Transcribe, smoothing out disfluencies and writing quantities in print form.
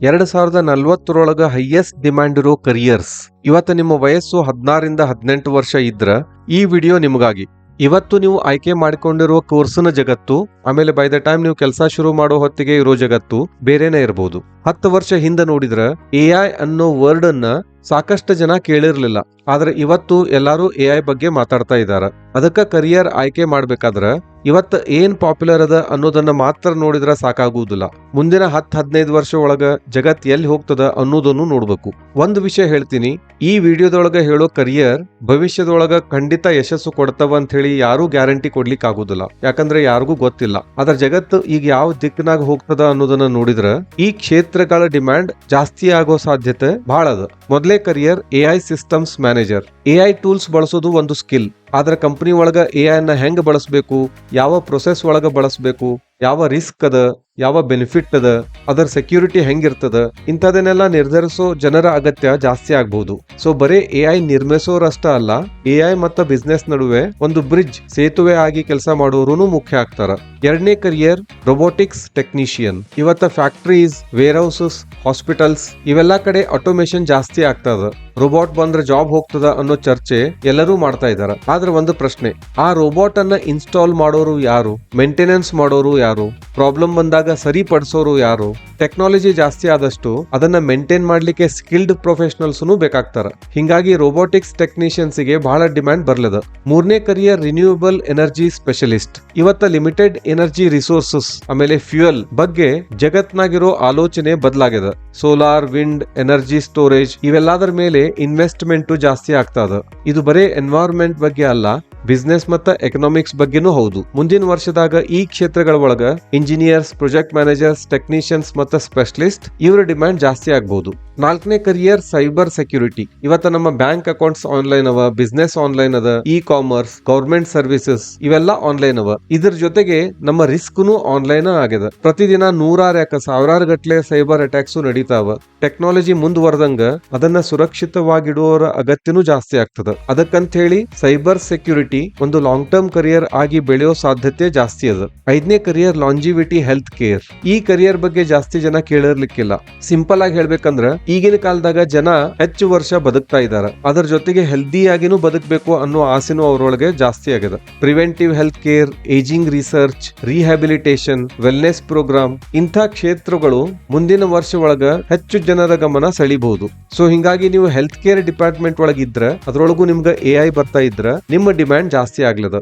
2040 highest demand ಇರೋ careers. ಇವತ್ತು ನಿಮ್ಮ ವಯಸ್ಸು 16ರಿಂದ 18 ವರ್ಷ ಇದ್ರ ಈ ವಿಡಿಯೋ ನಿಮಗಾಗಿ. ಇವತ್ತು ನೀವು ಆಯ್ಕೆ ಮಾಡಿಕೊಂಡಿರುವ ಕೋರ್ಸ್ನ ಜಗತ್ತು, ಆಮೇಲೆ ಬೈ ದ ಟೈಮ್ ನೀವು ಕೆಲಸ ಶುರು ಮಾಡೋ ಹೊತ್ತಿಗೆ ಇರೋ ಜಗತ್ತು ಬೇರೆನೇ ಇರಬಹುದು. 10 ವರ್ಷ ಹಿಂದೆ ನೋಡಿದ್ರ AI ಅನ್ನೋ ವರ್ಡ್ ಅನ್ನ ಸಾಕಷ್ಟು ಜನ ಕೇಳಿರ್ಲಿಲ್ಲ. ಆದ್ರೆ ಇವತ್ತು ಎಲ್ಲಾರು AI ಬಗ್ಗೆ ಮಾತಾಡ್ತಾ ಇದ್ದಾರೆ. ಅದಕ್ಕ ಕರಿಯರ್ ಆಯ್ಕೆ ಮಾಡ್ಬೇಕಾದ್ರ ಇವತ್ತು ಏನ್ ಪಾಪ್ಯುಲರ್ ಅದ ಅನ್ನೋದನ್ನ ಮಾತ್ರ ನೋಡಿದ್ರ ಸಾಕಾಗುವುದಿಲ್ಲ. ಮುಂದಿನ 10-15 ವರ್ಷ ಒಳಗ ಜಗತ್ ಎಲ್ಲಿ ಹೋಗ್ತದ ಅನ್ನೋದನ್ನು ನೋಡ್ಬೇಕು. ಒಂದು ವಿಷಯ ಹೇಳ್ತೀನಿ, ಈ ವಿಡಿಯೋದೊಳಗ ಹೇಳೋ ಕರಿಯರ್ ಭವಿಷ್ಯದೊಳಗ ಖಂಡಿತ ಯಶಸ್ಸು ಕೊಡ್ತವ ಅಂತ ಹೇಳಿ ಯಾರು ಗ್ಯಾರಂಟಿ ಕೊಡ್ಲಿಕ್ಕೆ ಆಗುದಿಲ್ಲ. ಯಾಕಂದ್ರೆ ಯಾರಿಗೂ ಗೊತ್ತಿಲ್ಲ. ಅದ್ರ ಜಗತ್ತು ಈಗ ಯಾವ ದಿಕ್ಕಿನಾಗ ಹೋಗ್ತದ ಅನ್ನೋದನ್ನ ನೋಡಿದ್ರ ಈ ಕ್ಷೇತ್ರಗಳ ಡಿಮ್ಯಾಂಡ್ ಜಾಸ್ತಿ ಆಗೋ ಸಾಧ್ಯತೆ ಬಹಳ ಅದ. ಮೊದಲೇ career AI systems manager. AI tools ಬಳಸೋದು ಒಂದು ಸ್ಕಿಲ್. ಆದ್ರೆ ಕಂಪನಿ ಒಳಗ AI ನ ಹೆಂಗ್ ಬಳಸಬೇಕು, ಯಾವ ಪ್ರೊಸೆಸ್ ಒಳಗ ಬಳಸಬೇಕು, ಯಾವ ರಿಸ್ಕ್ ಅದ, ಯಾವ ಬೆನಿಫಿಟ್ ಅದ, ಅದರ ಸೆಕ್ಯೂರಿಟಿ ಹೆಂಗಿರ್ತದ, ಇಂಥದನ್ನೆಲ್ಲ ನಿರ್ಧರಿಸೋ ಜನರ ಅಗತ್ಯ ಜಾಸ್ತಿ ಆಗ್ಬಹುದು. ಸೊ ಬರೇ AI ನಿರ್ಮಿಸೋರಷ್ಟ ಅಲ್ಲ, AI ಮತ್ತ ಬಿಸ್ನೆಸ್ ನಡುವೆ ಒಂದು ಬ್ರಿಡ್ಜ್, ಸೇತುವೆ ಆಗಿ ಕೆಲಸ ಮಾಡೋರು ಮುಖ್ಯ ಆಗ್ತಾರ. ಎರಡನೇ ಕರಿಯರ್ ರೊಬೋಟಿಕ್ಸ್ ಟೆಕ್ನಿಷಿಯನ್. ಇವತ್ತ ಫ್ಯಾಕ್ಟರೀಸ್, ವೇರ್ ಹೌಸಸ್, ಹಾಸ್ಪಿಟಲ್ಸ್ ಇವೆಲ್ಲಾ ಕಡೆ ಆಟೋಮೇಶನ್ ಜಾಸ್ತಿ ಆಗ್ತದ. ರೋಬೋಟ್ ಬಂದ್ರೆ ಜಾಬ್ ಹೋಗ್ತದ ಅನ್ನೋ ಚರ್ಚೆ ಎಲ್ಲರೂ ಮಾಡ್ತಾ ಇದಾರೆ. ಆದ್ರೆ ಒಂದು ಪ್ರಶ್ನೆ, ಆ ರೋಬೋಟ್ ಅನ್ನ ಇನ್ಸ್ಟಾಲ್ ಮಾಡೋರು ಯಾರು, ಮೇಂಟೆನೆನ್ಸ್ ಮಾಡೋರು ಯಾರು, ಪ್ರಾಬ್ಲಮ್ ಬಂದಾಗ ಸರಿಪಡಿಸೋರು ಯಾರು? ಟೆಕ್ನಾಲಜಿ ಜಾಸ್ತಿ ಆದಷ್ಟು ಅದನ್ನ ಮೇಂಟೈನ್ ಮಾಡ್ಲಿಕ್ಕೆ ಸ್ಕಿಲ್ಡ್ ಪ್ರೊಫೆಷನಲ್ಸ್ ಬೇಕಾಗ್ತಾರ. ಹಿಂಗಾಗಿ ರೋಬೋಟಿಕ್ಸ್ ಟೆಕ್ನಿಷಿಯನ್ಸ್ ಗೆ ಬಹಳ ಡಿಮ್ಯಾಂಡ್ ಬರ್ಲದ. ಮೂರನೇ ಕರಿಯರ್ ರಿನ್ಯೂಯಬಲ್ ಎನರ್ಜಿ ಸ್ಪೆಷಲಿಸ್ಟ್. ಇವತ್ತ ಲಿಮಿಟೆಡ್ ಎನರ್ಜಿ ರಿಸೋರ್ಸಸ್ ಆಮೇಲೆ ಫ್ಯೂಯಲ್ ಬಗ್ಗೆ ಜಗತ್ನಾಗಿರೋ ಆಲೋಚನೆ ಬದಲಾಗಿದೆ. ಸೋಲಾರ್, ವಿಂಡ್, ಎನರ್ಜಿ ಸ್ಟೋರೇಜ್ ಇವೆಲ್ಲದರ ಮೇಲೆ ಇನ್ವೆಸ್ಟ್ಮೆಂಟ್ ಜಾಸ್ತಿ ಆಗ್ತದ. ಇದು ಬರೇ ಎನ್ವೈರನ್ಮೆಂಟ್ ಬಗ್ಗೆ ಅಲ್ಲ, ಬಿಸ್ನೆಸ್ ಮತ್ತ ಎಕನಾಮಿಕ್ಸ್ ಬಗ್ಗೆನೂ ಹೌದು. ಮುಂದಿನ ವರ್ಷದಾಗ ಈ ಕ್ಷೇತ್ರಗಳ ಒಳಗ ಇಂಜಿನಿಯರ್ಸ್, ಪ್ರಾಜೆಕ್ಟ್ ಮ್ಯಾನೇಜರ್ಸ್, ಟೆಕ್ನಿಷಿಯನ್ಸ್ ಮತ್ತ ಸ್ಪೆಷಲಿಸ್ಟ್ ಇವರ ಡಿಮ್ಯಾಂಡ್ ಜಾಸ್ತಿ ಆಗಬಹುದು. ನಾಲ್ಕನೇ ಕರಿಯರ್ ಸೈಬರ್ ಸೆಕ್ಯೂರಿಟಿ. ಇವತ್ತ ನಮ್ಮ ಬ್ಯಾಂಕ್ ಅಕೌಂಟ್ಸ್ ಆನ್ಲೈನ್ ಅವ, ಬಿಸ್ನೆಸ್ ಆನ್ಲೈನ್ ಅದ, ಇ ಕಾಮರ್ಸ್, ಗವರ್ಮೆಂಟ್ ಸರ್ವಿಸಸ್ ಇವೆಲ್ಲ ಆನ್ಲೈನ್ ಅವ. ಇದ್ರ ಜೊತೆಗೆ ನಮ್ಮ ರಿಸ್ಕ್ನು ಆನ್ಲೈನ್ ಆಗಿದೆ. ಪ್ರತಿದಿನ ಸಾವಿರಾರು ಗಟ್ಲೆ ಸೈಬರ್ ಅಟ್ಯಾಕ್ಸ್ ನಡೀತಾವ. ಟೆಕ್ನಾಲಜಿ ಮುಂದುವರೆದಂಗ ಅದನ್ನ ಸುರಕ್ಷಿತವಾಗಿಡುವವರ ಅಗತ್ಯನೂ ಜಾಸ್ತಿ ಆಗ್ತದ. ಅದಕ್ಕಂತ ಹೇಳಿ ಸೈಬರ್ ಸೆಕ್ಯೂರಿಟಿ ಒಂದು ಲಾಂಗ್ ಟರ್ಮ್ ಕರಿಯರ್ ಆಗಿ ಬೆಳೆಯೋ ಸಾಧ್ಯತೆ ಜಾಸ್ತಿ ಅದ. ಐದನೇ ಕರಿಯರ್ ಲಾಂಜಿವಿಟಿ ಹೆಲ್ತ್ ಕೇರ್. ಈ ಕರಿಯರ್ ಬಗ್ಗೆ ಜಾಸ್ತಿ ಜನ ಕೇಳಿರ್ಲಿಕ್ಕಿಲ್ಲ. ಸಿಂಪಲ್ ಆಗಿ ಹೇಳ್ಬೇಕಂದ್ರ ಈಗಿನ ಕಾಲದಾಗ ಜನ ಹೆಚ್ಚು ವರ್ಷ ಬದುಕ್ತಾ ಇದಾರ. ಅದರ ಜೊತೆಗೆ ಹೆಲ್ದಿ ಆಗಿನೂ ಬದುಕಬೇಕು ಅನ್ನೋ ಆಸೆನೂ ಅವರೊಳಗೆ ಜಾಸ್ತಿ ಆಗಿದೆ. Preventive health care, ageing research, rehabilitation, wellness programme ಇಂಥ ಕ್ಷೇತ್ರಗಳು ಮುಂದಿನ ವರ್ಷ ಒಳಗ ಹೆಚ್ಚು ಜನರ ಗಮನ ಸೆಳಿಬಹುದು. ಸೊ ಹಿಂಗಾಗಿ ನೀವು ಹೆಲ್ತ್ ಕೇರ್ ಡಿಪಾರ್ಟ್ಮೆಂಟ್ ಒಳಗಿದ್ರ ಅದ್ರೊಳಗೂ ನಿಮ್ಗೆ AI ಬರ್ತಾ ಇದ್ರ ನಿಮ್ಮ ಡಿಮ್ಯಾಂಡ್ ಜಾಸ್ತಿ ಆಗ್ಲದ.